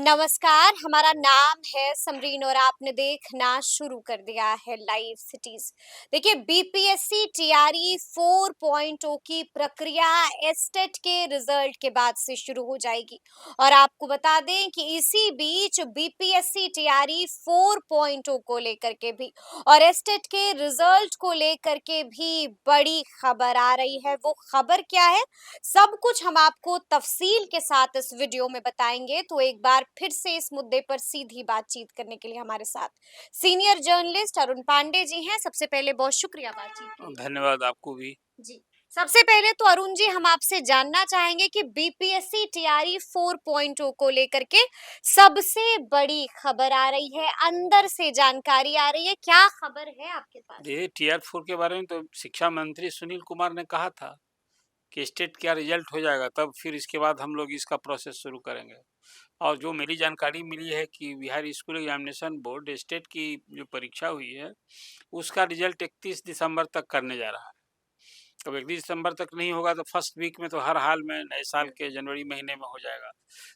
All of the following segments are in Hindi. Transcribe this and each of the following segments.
नमस्कार, हमारा नाम है समरीन और आपने देखना शुरू कर दिया है लाइव सिटीज। देखिए, बीपीएससी टीआरई 4.0 की प्रक्रिया एस्टेट के रिजल्ट के बाद से शुरू हो जाएगी। और आपको बता दें कि इसी बीच बीपीएससी टीआरई 4.0 को लेकर के भी और एस्टेट के रिजल्ट को लेकर के भी बड़ी खबर आ रही है। वो खबर क्या है, सब कुछ हम आपको तफसील के साथ इस वीडियो में बताएंगे। तो एक बार फिर से इस मुद्दे पर सीधी बातचीत करने के लिए हमारे साथ सीनियर जर्नलिस्ट अरुण पांडे जी हैं। सबसे पहले बहुत शुक्रिया बातचीत के लिए। धन्यवाद आपको भी। जी, सबसे पहले तो अरुण जी, हम आपसे जानना चाहेंगे कि बीपीएससी टीआरई 4.0 को लेकर के सबसे बड़ी खबर आ रही है, अंदर से जानकारी आ रही है, क्या खबर है आपके पास? ये टीआर 4 के बारे में तो शिक्षा मंत्री सुनील कुमार ने कहा था कि स्टेट का रिजल्ट हो जाएगा, तब फिर इसके बाद हम लोग इसका प्रोसेस शुरू करेंगे। और जो मेरी जानकारी मिली है कि Bihar school examination board state की जो परीक्षा हुई है, उसका रिजल्ट 31 दिसंबर तक करने जा रहा है। अब 31 दिसंबर तक नहीं होगा तो फर्स्ट वीक में तो हर हाल में नए साल के जनवरी महीने में हो जाएगा।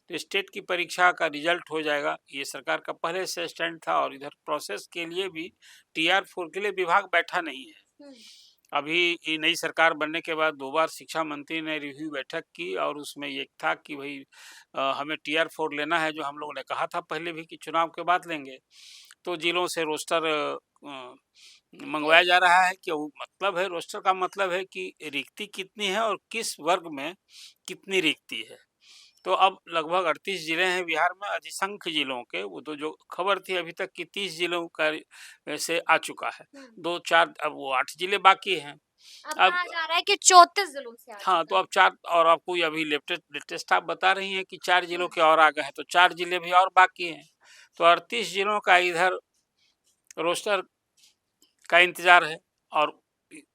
तो स्टेट की परीक्षा का रिजल्ट हो जाएगा, ये सरकार का पहले से स्टैंड था। और इधर प्रोसेस के लिए भी टीआर 4 के लिए विभाग बैठा नहीं है। अभी ये नई सरकार बनने के बाद 2 बार शिक्षा मंत्री ने रिव्यू बैठक की और उसमें ये था कि भाई हमें टीआर 4 लेना है, जो हम लोगों ने कहा था पहले भी कि चुनाव के बाद लेंगे। तो जिलों से रोस्टर मंगवाया जा रहा है। कि वो मतलब है, रोस्टर का मतलब है कि रिक्ति कितनी है और किस वर्ग में कितनी रिक्ति है। तो अब लगभग 38 जिले हैं बिहार में, अधिसंख्य जिलों के। वो तो जो खबर थी अभी तक कि 30 जिलों का से आ चुका है। 2-4 अब वो 8 जिले बाकी हैं। अब अब कहा जा रहा है कि 34 जिलों से आ हाँ, चुका तो है। अब 4 और आपको अभी लेटेस्ट आप बता रही हैं कि 4 जिलों के और आ गए हैं, तो 4 जिले भी और बाकी हैं। तो 38 जिलों का इधर रोस्टर का इंतज़ार है और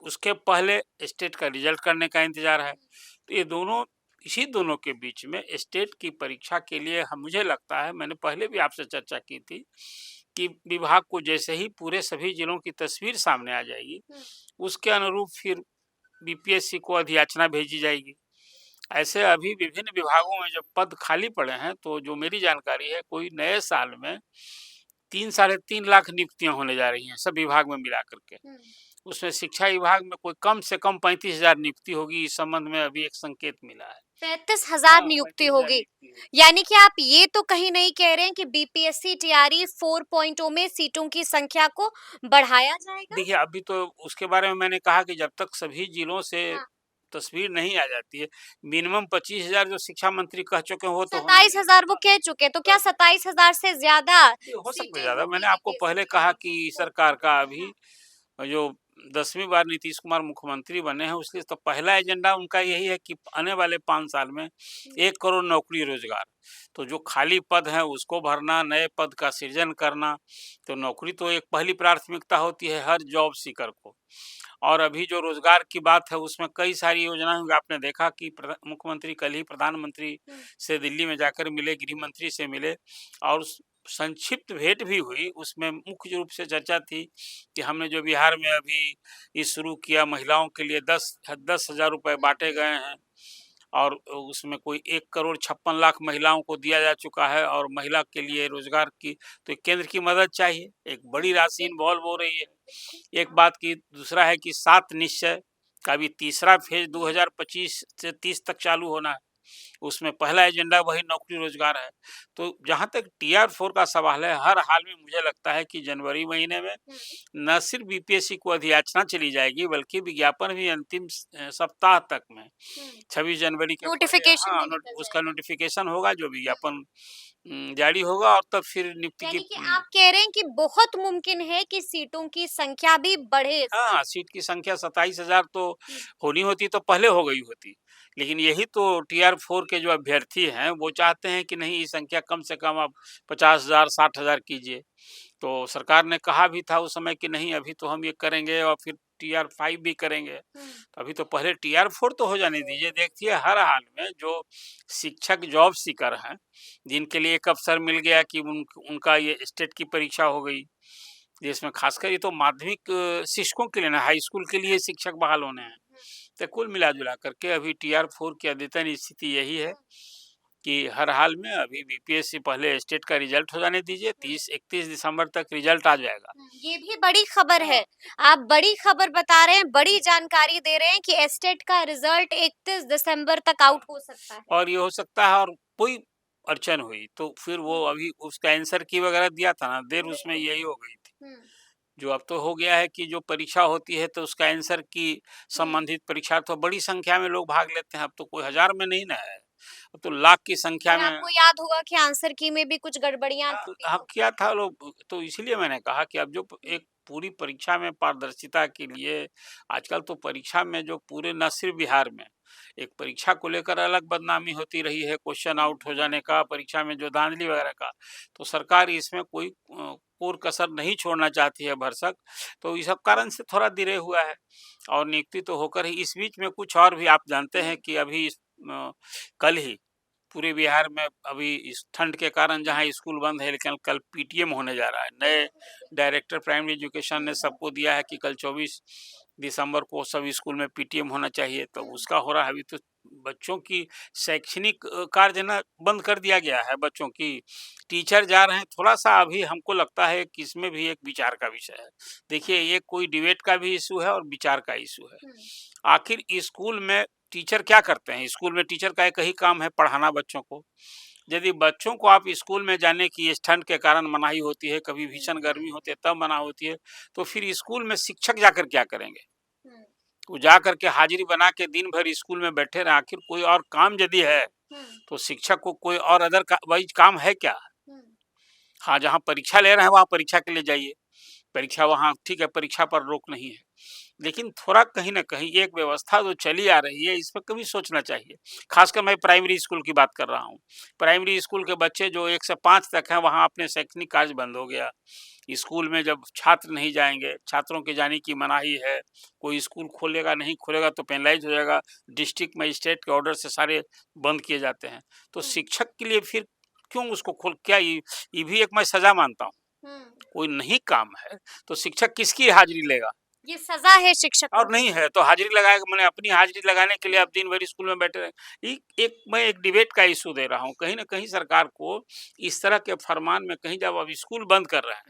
उसके पहले स्टेट का रिजल्ट करने का इंतज़ार है। तो ये दोनों, इसी दोनों के बीच में स्टेट की परीक्षा के लिए हम, मुझे लगता है, मैंने पहले भी आपसे चर्चा की थी कि विभाग को जैसे ही पूरे सभी जिलों की तस्वीर सामने आ जाएगी, उसके अनुरूप फिर बीपीएससी को अधियाचना भेजी जाएगी। ऐसे अभी विभिन्न विभागों में जब पद खाली पड़े हैं, तो जो मेरी जानकारी है, कोई नए साल में 3 साढ़े 3 लाख नियुक्तियां होने जा रही हैं सब विभाग में मिला करके। उसमें शिक्षा विभाग में कोई कम से कम 35,000 नियुक्ति होगी, इस संबंध में अभी एक संकेत मिला है। 35,000 हाँ, नियुक्ति 35,000 होगी। नियुक्ति होगी। यानी कि आप ये तो कहीं नहीं कह रहे हैं कि बीपीएससी टीआरई 4.0 में सीटों की संख्या को बढ़ाया जाएगा? देखिए, अभी तो उसके बारे में मैंने कहा कि जब तक सभी जिलों से हाँ। तस्वीर नहीं आ जाती है, मिनिमम 25,000 जो शिक्षा मंत्री कह चुके हैं वो तो होना ही है। 27,000 वो कह चुके, तो क्या 27,000 से ज्यादा ये हो सकता है सीटें ज़्यादा। होंगी मैंने आपको बीपीएससी पहले कहा टीआरई कि सरकार का 4.0 में? अभी हाँ। जो 10वीं बार नीतीश कुमार मुख्यमंत्री बने हैं, उसके तो पहला एजेंडा उनका यही है कि आने वाले 5 साल में 1 करोड़ नौकरी रोज़गार। तो जो खाली पद हैं उसको भरना, नए पद का सृजन करना, तो नौकरी तो एक पहली प्राथमिकता होती है हर जॉब सीकर को। और अभी जो रोज़गार की बात है, उसमें कई सारी योजनाएँ होंगी। आपने देखा कि मुख्यमंत्री कल ही प्रधानमंत्री से दिल्ली में जाकर मिले, गृह मंत्री से मिले और संक्षिप्त भेंट भी हुई। उसमें मुख्य रूप से चर्चा थी कि हमने जो बिहार में अभी ये शुरू किया, महिलाओं के लिए 10,000 रुपए बाँटे गए हैं और उसमें कोई 1 करोड़ 56 लाख महिलाओं को दिया जा चुका है। और महिला के लिए रोज़गार की तो केंद्र की मदद चाहिए, एक बड़ी राशि इन्वॉल्व हो रही है। एक बात की दूसरा है कि 7 निश्चय का भी तीसरा फेज़ 2025 से 30 तक चालू होना है। उसमें पहला एजेंडा वही नौकरी रोजगार है। तो जहाँ तक टीआर 4 का सवाल है, हर हाल में मुझे लगता है कि जनवरी महीने में न सिर्फ बीपीएससी को अधियाचना चली जाएगी, बल्कि विज्ञापन भी अंतिम सप्ताह तक में 26 जनवरी के पहले, नोटिफिकेशन हाँ, भी निकल उसका जाएगा। नोटिफिकेशन होगा, जो विज्ञापन जारी होगा और तब फिर नियुक्ति की यानी कि आप कह रहे हैं कि बहुत मुमकिन है कि सीटों की संख्या भी बढ़े इस बार। हाँ, सीट की संख्या 27,000 तो होनी होती तो पहले हो गई होती। लेकिन यही तो टीआर 4 के जो अभ्यर्थी हैं, वो चाहते हैं कि नहीं, ये संख्या कम से कम आप 50,000 60,000 कीजिए। तो सरकार ने कहा भी था उस समय कि नहीं, अभी तो हम ये करेंगे और फिर टीआर 5 भी करेंगे। तो अभी तो पहले टीआर 4 तो हो जाने दीजिए। देखिए, हर हाल में जो शिक्षक जॉब सीकर हैं, जिनके लिए एक अवसर मिल गया कि उनका ये स्टेट की परीक्षा हो गई, जिसमें खासकर ये तो माध्यमिक शिक्षकों के लिए ना, हाई स्कूल के लिए शिक्षक बहाल होने हैं। तो कुल मिला-जुला करके अभी टीआर 4 की अद्यतन स्थिति यही है कि हर हाल में अभी बीपीएससी पहले स्टेट का रिजल्ट हो जाने दीजिए, 30-31 दिसंबर तक रिजल्ट आ जाएगा। ये भी बड़ी खबर है। आप बड़ी खबर बता रहे हैं, बड़ी जानकारी दे रहे हैं कि एस्टेट का रिजल्ट 31 दिसंबर तक आउट हो सकता है। और ये हो सकता है और कोई अड़चन हुई तो फिर वो अभी उसका आंसर की वगैरह दिया था ना, देर उसमें यही हो गई थी। हुँ, जो अब तो हो गया है कि जो परीक्षा होती है तो उसका आंसर की हुँ। संबंधित परीक्षा तो बड़ी संख्या में लोग भाग लेते हैं, अब तो कोई हज़ार में नहीं ना है, अब तो लाख की संख्या और में। आपको याद होगा कि आंसर की में भी कुछ गड़बड़ियाँ हाँ, थी। हाँ, किया था लोग तो इसीलिए मैंने कहा कि अब जो हुँ, एक पूरी परीक्षा में पारदर्शिता के लिए आजकल तो परीक्षा में जो पूरे न सिर्फ बिहार में एक परीक्षा को लेकर अलग बदनामी होती रही है, क्वेश्चन आउट हो जाने का, परीक्षा में जो धांधली वगैरह का, तो सरकार इसमें कोई कोर कसर नहीं छोड़ना चाहती है भरसक, तो इस सब कारण से थोड़ा डिले हुआ है। और नियुक्ति तो होकर ही इस बीच में कुछ और भी आप जानते हैं हुँ, कि अभी कल ही पूरे बिहार में अभी इस ठंड के कारण जहाँ स्कूल बंद है, लेकिन कल पीटीएम होने जा रहा है। नए डायरेक्टर प्राइमरी एजुकेशन ने सबको दिया है कि कल 24 दिसंबर को सब स्कूल में पीटीएम होना चाहिए, तो हुँ, उसका हो रहा है। अभी तो बच्चों की शैक्षणिक कार्य ना बंद कर दिया गया है, बच्चों की टीचर जा रहे हैं। थोड़ा-सा अभी हमको लगता है कि इसमें भी एक विचार का विषय है। देखिए, ये कोई डिबेट का भी इश्यू है और विचार का इश्यू है। हुँ, आखिर स्कूल में टीचर क्या करते हैं? स्कूल में टीचर का एक ही काम है पढ़ाना बच्चों को। यदि बच्चों को आप स्कूल में जाने की इस ठंड के कारण मनाही होती है, कभी हुँ, भीषण गर्मी होती है तब मना होती है, तो फिर स्कूल में शिक्षक जाकर क्या करेंगे? हुँ, वो जाकर के हाज़िरी बना के दिन भर स्कूल में बैठे रहें, आखिर कोई और काम यदि है, हुँ, तो शिक्षक को कोई और अदर का वाइज़ काम है क्या? हुँ, हाँ, जहाँ परीक्षा ले रहे हैं वहाँ परीक्षा के लिए जाइए। परीक्षा वहाँ ठीक है, परीक्षा पर रोक नहीं है। लेकिन थोड़ा कहीं न कहीं एक व्यवस्था जो चली आ रही है, इस पे कभी सोचना चाहिए। ख़ासकर मैं प्राइमरी स्कूल की बात कर रहा हूँ। प्राइमरी स्कूल के बच्चे जो 1 से 5 तक हैं, वहाँ अपने शैक्षणिक कार्य बंद हो गया। स्कूल में जब छात्र नहीं जाएँगे, छात्रों के जाने की मनाही है, कोई स्कूल खोलेगा, नहीं खोलेगा तो पेनलाइज़ हो जाएगा। डिस्ट्रिक्ट मजिस्ट्रेट के ऑर्डर से सारे बंद किए जाते हैं। तो हुँ, शिक्षक के लिए फिर क्यों उसको खोल क्या ये भी एक मैं सज़ा मानता हूँ। हुँ। कोई नहीं काम है, तो शिक्षक किसकी हाज़िरी लेगा? ये सज़ा है शिक्षकों और को। नहीं है तो हाज़िरी लगाएगा, मैंने अपनी हाज़िरी लगाने के लिए हुँ, आप दिन भर स्कूल में बैठे रहें। मैं एक डिबेट का इश्यू दे रहा हूँ। कहीं न कहीं सरकार को इस तरह के फरमान में कहीं जब अब स्कूल बंद कर रहे हैं,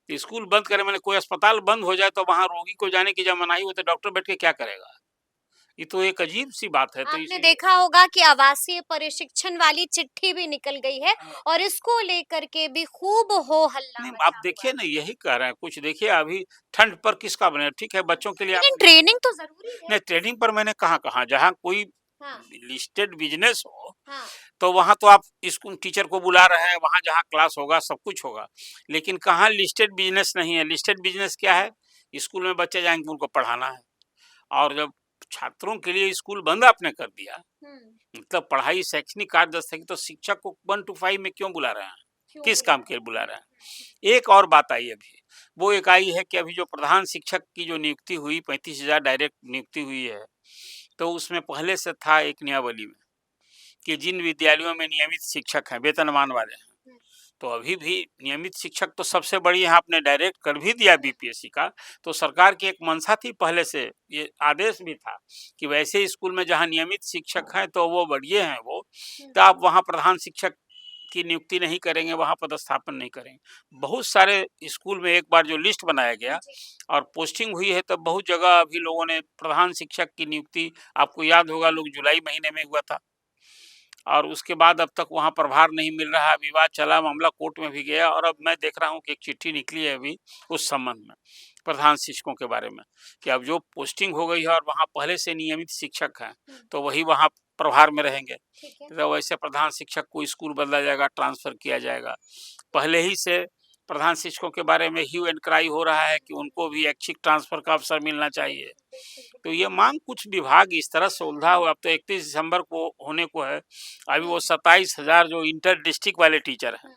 हुँ। स्कूल बंद करे माने कोई अस्पताल बंद हो जाए तो वहाँ रोगी को जाने की जब मनाही हो तो डॉक्टर बैठ के क्या करेगा? ये तो एक अजीब-सी बात है, तो आपने इसीलिए देखा होगा कि आवासीय प्रशिक्षण वाली चिट्ठी भी निकल गई है हाँ, और इसको लेकर के भी खूब हो हल्ला नहीं आप मचा हुआ देखिए है। ना यही कह रहे हैं, कुछ देखिए अभी ठंड पर किसका बने ठीक है, बच्चों के लिए आप लेकिन ट्रेनिंग तो ज़रूरी है। नहीं ट्रेनिंग पर मैंने कहाँ कहा, जहाँ कोई हाँ, लिस्टेड बिज़नेस हो हाँ। तो वहाँ तो आप स्कूल टीचर को बुला रहे हैं, वहाँ जहाँ क्लास होगा सब कुछ होगा। लेकिन कहाँ लिस्टेड बिज़नेस नहीं है, लिस्टेड बिज़नेस क्या हुँ, है? स्कूल में बच्चे जाएँगे उनको पढ़ाना है और जब छात्रों के लिए स्कूल बंद आपने कर दिया, हुँ। मतलब पढ़ाई शैक्षणिक कार्य दस की तो शिक्षक को 1 टू 5 में क्यों बुला रहे हैं? क्यों किस बुला काम रहे के लिए हैं? बुला रहे हैं? एक और बात आई अभी, वो एक आई है कि अभी जो प्रधान शिक्षक की जो नियुक्ति हुई 35,000 डायरेक्ट नियुक्ति हुई है, तो उसमें पहले से था एक नियमावली में कि जिन विद्यालयों में नियमित शिक्षक हैं, वेतनमान वाले हैं, हुँ, तो अभी भी नियमित शिक्षक तो सबसे बड़ी है, आपने डायरेक्ट कर भी दिया हुँ, बीपीएससी का, तो सरकार की एक मंशा थी पहले से, ये आदेश भी था कि वैसे स्कूल में जहाँ नियमित शिक्षक हैं, तो वो बढ़िए हैं वो, हुँ, तो आप वहाँ प्रधान शिक्षक की नियुक्ति नहीं करेंगे, वहाँ पदस्थापन नहीं करेंगे। बहुत सारे स्कूल में एक बार जो लिस्ट बनाया गया जी। और पोस्टिंग हुई है, तब बहुत जगह अभी लोगों ने प्रधान शिक्षक की नियुक्ति आपको याद होगा लोग जुलाई महीने में हुआ था। और उसके बाद अब तक वहाँ प्रभार नहीं मिल रहा है, विवाद चला, मामला कोर्ट में भी गया और अब मैं देख रहा हूँ कि एक चिट्ठी निकली है अभी उस संबंध में, प्रधान शिक्षकों के बारे में, कि अब जो पोस्टिंग हो गई है और वहाँ पहले से नियमित शिक्षक हैं, हुँ, तो वही वहाँ प्रभार में रहेंगे। ठीक है। तो वैसे प्रधान शिक्षक को स्कूल बदला जाएगा, ट्रांसफ़र किया जाएगा। पहले ही से प्रधान शिक्षकों के बारे में ह्यू एंड क्राई हो रहा है कि उनको भी ऐच्छिक ट्रांसफ़र का अवसर मिलना चाहिए। बिल्कुल, तो बिल्कुल। ये माँग कुछ विभाग इस तरह से उलझा हुँ, हुआ, अब तो 31 दिसंबर को होने को है। अभी हुँ, वो 27,000 जो इंटर डिस्ट्रिक्ट वाले टीचर हैं, हुँ।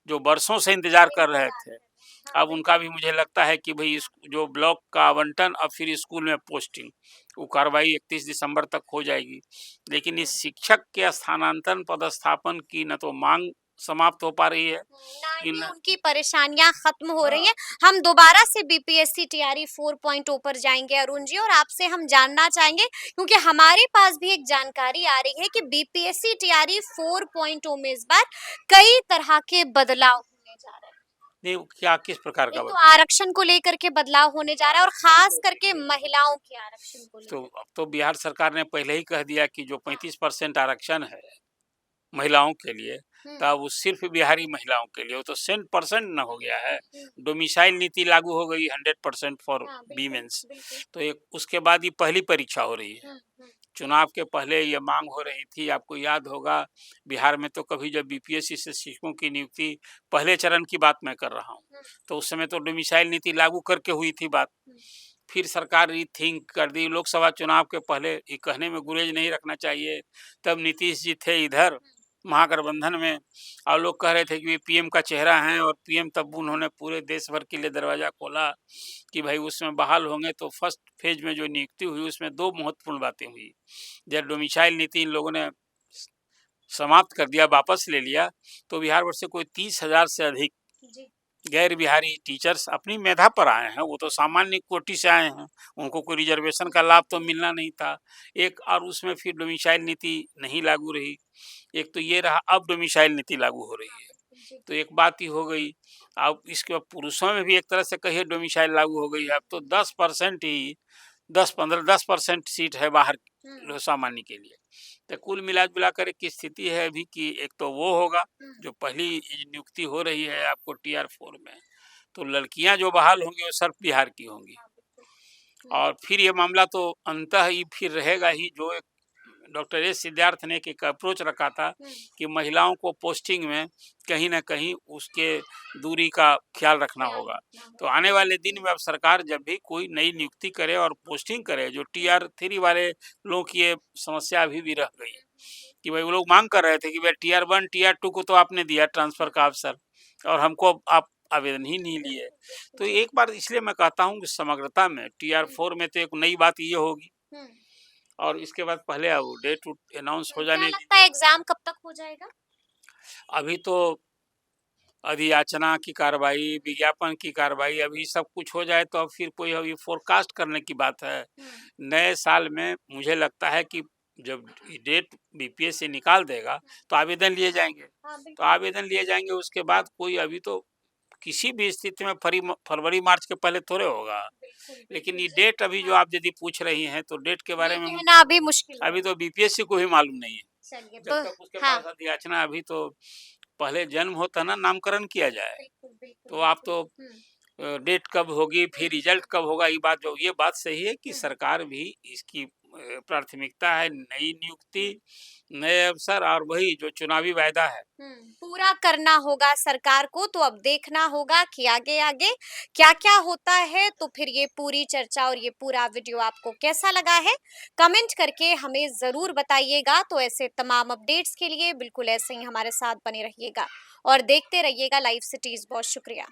जो बरसों से इंतज़ार कर रहे इंतज़ार थे, कर रहे हैं। हाँ, अब उनका बिल्कुल। भी मुझे लगता है कि भई इस जो ब्लॉक का आवंटन अब फिर स्कूल में पोस्टिंग, वो कार्रवाई 31 दिसंबर तक हो जाएगी। लेकिन हुँ, इस शिक्षक के स्थानांतरण पदस्थापन की न तो माँग समाप्त हो पा रही है। ना ही इन उनकी परेशानियां खत्म हो रही हाँ, हैं। हम दोबारा से बीपीएससी टीआरई 4.0 पर जाएंगे अरुण जी, और आपसे हम जानना चाहेंगे, क्योंकि हमारे पास भी एक जानकारी आ रही है कि बीपीएससी टीआरई 4.0 में इस बार कई तरह के बदलाव होने जा रहे हैं। नहीं क्या किस प्रकार का एक तो बदलाव? आरक्षण को लेकर के बदलाव होने जा रहा है, और खास करके महिलाओं के आरक्षण को तो लेकर। अब तो बिहार सरकार ने पहले ही कह दिया कि जो हाँ। 35% आरक्षण है महिलाओं के लिए, हम्म। तब वो सिर्फ बिहारी महिलाओं के लिए, वो तो 100% न हो गया है। हम्म। डोमिसाइल नीति लागू हो गई 100% फॉर हाँ, बिल्कुल वीमेंस। बिल्कुल। तो एक उसके बाद ये पहली परीक्षा हो रही है। हम्म। चुनाव के पहले ये मांग हो रही थी, आपको याद होगा बिहार में तो कभी जब बीपीएससी से शिक्षकों की नियुक्ति, पहले चरण की बात मैं कर रहा हूँ, हम्म। तो उस समय तो डोमिसाइल नीति लागू करके हुई थी बात। हम्म। फिर सरकार रीथिंक कर दी लोकसभा चुनाव के पहले, ये कहने में गुरेज नहीं रखना चाहिए। तब नीतीश जी थे इधर महागठबंधन में, और लोग कह रहे थे कि ये पीएम का चेहरा है, और पीएम तब उन्होंने पूरे देश भर के लिए दरवाजा खोला कि भाई उसमें बहाल होंगे। तो फर्स्ट फेज में जो नियुक्ति हुई उसमें दो महत्वपूर्ण बातें हुई। जब डोमिसाइल नीति इन लोगों ने समाप्त कर दिया, वापस ले लिया, तो बिहार वर्ष से कोई 30,000 से अधिक जी। गैर बिहारी टीचर्स अपनी मेधा पर आए हैं। वो तो सामान्य कोटि से आए हैं, उनको कोई रिजर्वेशन का लाभ तो मिलना नहीं था। एक और उसमें फिर डोमिसाइल नीति नहीं लागू रही। एक तो ये रहा, अब डोमिसाइल नीति लागू हो रही है, जी। तो एक बात ही हो गई। अब इसके बाद पुरुषों में भी एक तरह से कहिए डोमिसाइल लागू हो गई है। अब तो 10% ही 10-15-10% सीट है बाहर सामान्य के लिए। तो कुल मिला कर एक स्थिति है अभी कि एक तो वो होगा जो पहली नियुक्ति हो रही है आपको टीआर 4 में, तो लड़कियां जो बहाल होंगी वो सिर्फ बिहार की होंगी। और फिर ये मामला तो अंततः ही फिर रहेगा ही, जो एक डॉक्टर एस सिद्धार्थ ने एक अप्रोच रखा था कि महिलाओं को पोस्टिंग में कहीं ना कहीं उसके दूरी का ख्याल रखना होगा। तो आने वाले दिन में अब सरकार जब भी कोई नई नियुक्ति करे और पोस्टिंग करे, जो टीआर 3 वाले लोगों की ये समस्या अभी भी रह गई कि भाई वो लोग मांग कर रहे थे कि भाई टीआर 1 टीआर 2 को तो आपने दिया ट्रांसफर का अवसर, और हमको आप आवेदन ही नहीं लिए। तो एक बार इसलिए मैं कहता हूँ कि समग्रता में टीआर 4 में तो एक नई बात ये होगी, और इसके बाद पहले अब डेट अनाउंस हो क्या जाने लगता है दीजिए। एग्जाम कब तक हो जाएगा? अभी तो अधियाचना की कार्रवाई, विज्ञापन की कार्रवाई, अभी सब कुछ हो जाए तो अब फिर कोई अभी फोरकास्ट करने की बात है। नए साल में मुझे लगता है कि जब डेट बीपीएससी निकाल देगा तो आवेदन लिए जाएंगे। हाँ, तो आवेदन लिए जाएंगे, उसके बाद कोई अभी तो किसी भी स्थिति में फरवरी मार्च के पहले थोड़े होगा। लेकिन ये डेट अभी जो आप यदि पूछ रही हैं, तो डेट के बारे ये में कहना अभी मुश्किल है। अभी तो बीपीएससी को भी मालूम नहीं है। चलिए जब तो तक उसके हाँ, पास अधियाचना, अभी तो पहले जन्म होता ना नामकरण किया जाए, बिल्कुल बिल्कुल तो आप तो डेट कब होगी फिर रिजल्ट कब होगा, ये बात सही है कि सरकार भी इसकी प्राथमिकता है नई नियुक्ति, नए अवसर, और वही जो चुनावी वायदा है। पूरा करना होगा सरकार को। तो अब देखना होगा कि आगे आगे क्या क्या होता है। तो फिर ये पूरी चर्चा और ये पूरा वीडियो आपको कैसा लगा है, कमेंट करके हमें जरूर बताइएगा। तो ऐसे तमाम अपडेट्स के लिए बिल्कुल ऐसे ही हमारे साथ बने रहिएगा और देखते रहिएगा लाइव सिटीज। बहुत शुक्रिया।